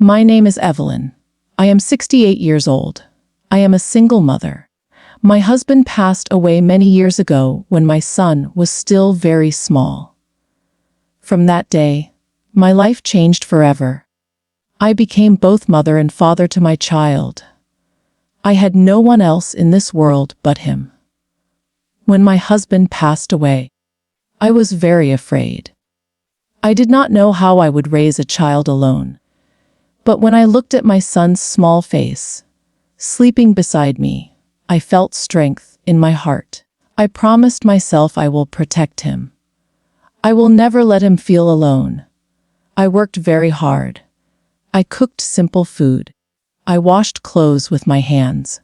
My name is Evelyn. I am 68 years old. I am a single mother. My husband passed away many years ago when my son was still very small. From that day, my life changed forever. I became both mother and father to my child. I had no one else in this world but him. When my husband passed away, I was very afraid. I did not know how I would raise a child alone. But when I looked at my son's small face, sleeping beside me, I felt strength in my heart. I promised myself I will protect him. I will never let him feel alone. I worked very hard. I cooked simple food. I washed clothes with my hands.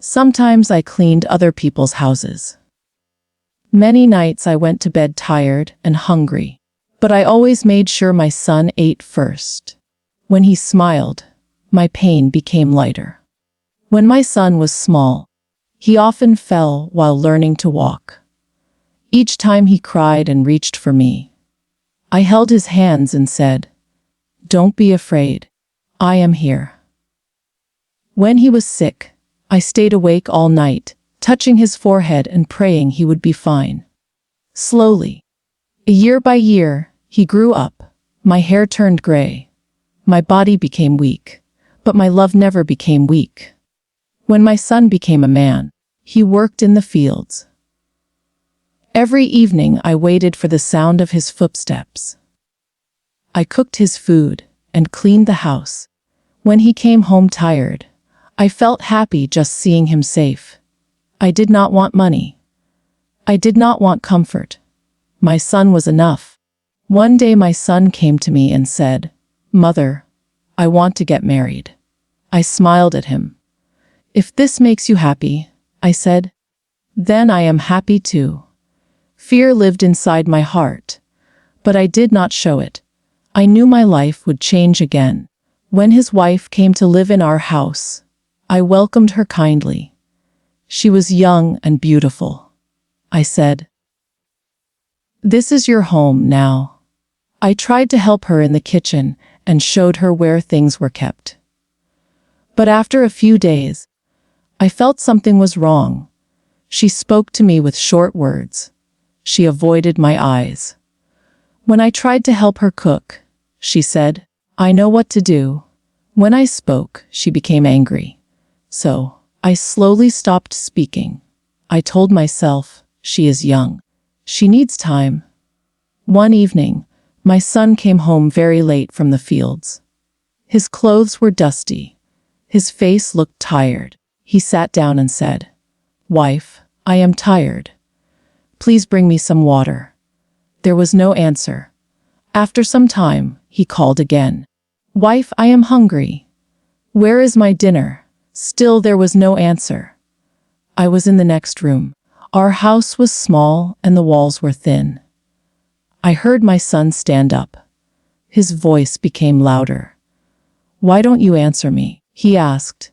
Sometimes I cleaned other people's houses. Many nights I went to bed tired and hungry, but I always made sure my son ate first. When he smiled, my pain became lighter. When my son was small, he often fell while learning to walk. Each time he cried and reached for me, I held his hands and said, "Don't be afraid. I am here." When he was sick, I stayed awake all night, touching his forehead and praying he would be fine. Slowly, year by year, he grew up. My hair turned gray. My body became weak, but my love never became weak. When my son became a man, he worked in the fields. Every evening I waited for the sound of his footsteps. I cooked his food and cleaned the house. When he came home tired, I felt happy just seeing him safe. I did not want money. I did not want comfort. My son was enough. One day my son came to me and said, "Mother, I want to get married." I smiled at him. "If this makes you happy," I said, "then I am happy too." Fear lived inside my heart, but I did not show it. I knew my life would change again. When his wife came to live in our house, I welcomed her kindly. She was young and beautiful. I said, "This is your home now." I tried to help her in the kitchen and showed her where things were kept. But after a few days, I felt something was wrong. She spoke to me with short words. She avoided my eyes. When I tried to help her cook, she said, "I know what to do." When I spoke, she became angry. So, I slowly stopped speaking. I told myself, she is young. She needs time. One evening, my son came home very late from the fields. His clothes were dusty. His face looked tired. He sat down and said, "Wife, I am tired. Please bring me some water." There was no answer. After some time, he called again. "Wife, I am hungry. Where is my dinner?" Still there was no answer. I was in the next room. Our house was small and the walls were thin. I heard my son stand up. His voice became louder. "Why don't you answer me?" he asked.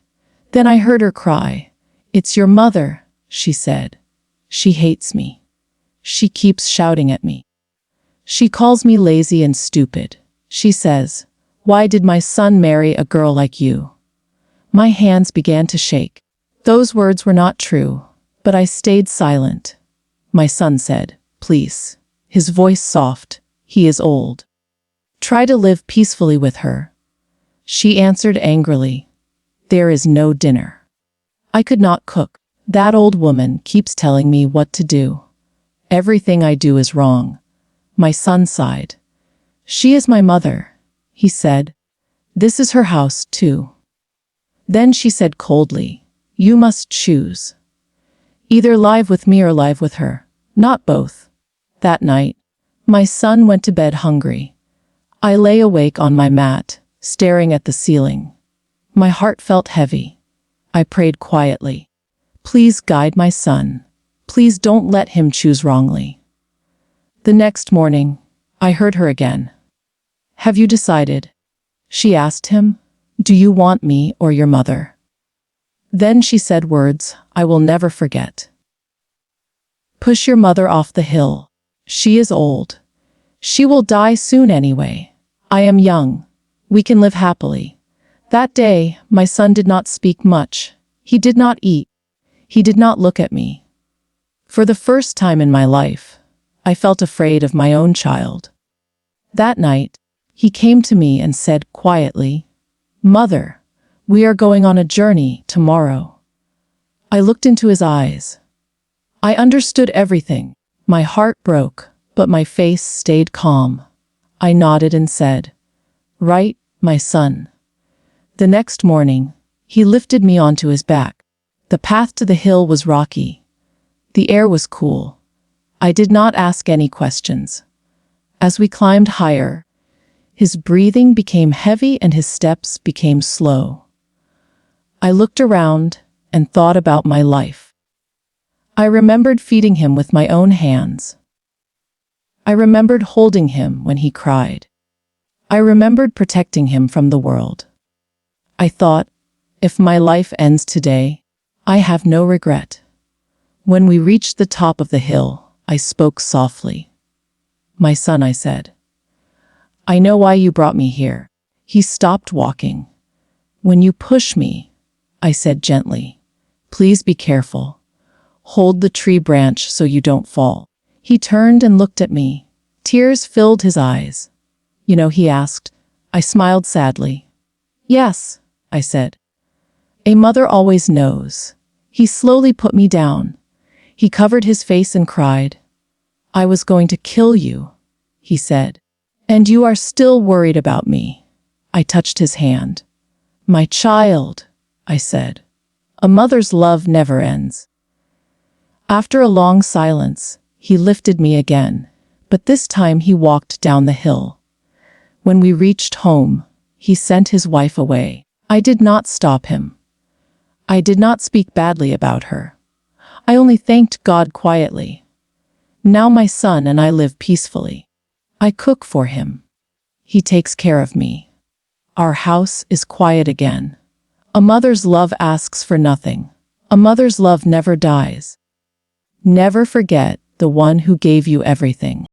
Then I heard her cry. "It's your mother," she said. "She hates me. She keeps shouting at me. She calls me lazy and stupid. She says, 'Why did my son marry a girl like you?'" My hands began to shake. Those words were not true, but I stayed silent. My son said, "Please." His voice soft, "He is old. Try to live peacefully with her." She answered angrily, "There is no dinner. I could not cook. That old woman keeps telling me what to do. Everything I do is wrong." My son sighed. "She is my mother," he said. "This is her house, too." Then she said coldly, "You must choose. Either live with me or live with her, not both." That night, my son went to bed hungry. I lay awake on my mat, staring at the ceiling. My heart felt heavy. I prayed quietly. "Please guide my son. Please don't let him choose wrongly." The next morning, I heard her again. "Have you decided?" she asked him. "Do you want me or your mother?" Then she said words I will never forget. "Push your mother off the hill. She is old. She will die soon anyway. I am young. We can live happily. That day, my son did not speak much. He did not eat. He did not look at me. For the first time in my life, I felt afraid of my own child. That night, he came to me and said quietly, "Mother, we are going on a journey tomorrow." I looked into his eyes. I understood everything. My heart broke, but my face stayed calm. I nodded and said, "Right, my son." The next morning, he lifted me onto his back. The path to the hill was rocky. The air was cool. I did not ask any questions. As we climbed higher, his breathing became heavy and his steps became slow. I looked around and thought about my life. I remembered feeding him with my own hands. I remembered holding him when he cried. I remembered protecting him from the world. I thought, if my life ends today, I have no regret. When we reached the top of the hill, I spoke softly. "My son," I said, "I know why you brought me here." He stopped walking. "When you push me," I said gently, "please be careful. Hold the tree branch so you don't fall." He turned and looked at me. Tears filled his eyes. "You know," he asked. I smiled sadly. "Yes," I said. "A mother always knows." He slowly put me down. He covered his face and cried. "I was going to kill you," he said. "And you are still worried about me." I touched his hand. "My child," I said. "A mother's love never ends." After a long silence, he lifted me again, but this time he walked down the hill. When we reached home, he sent his wife away. I did not stop him. I did not speak badly about her. I only thanked God quietly. Now my son and I live peacefully. I cook for him. He takes care of me. Our house is quiet again. A mother's love asks for nothing. A mother's love never dies. Never forget the one who gave you everything.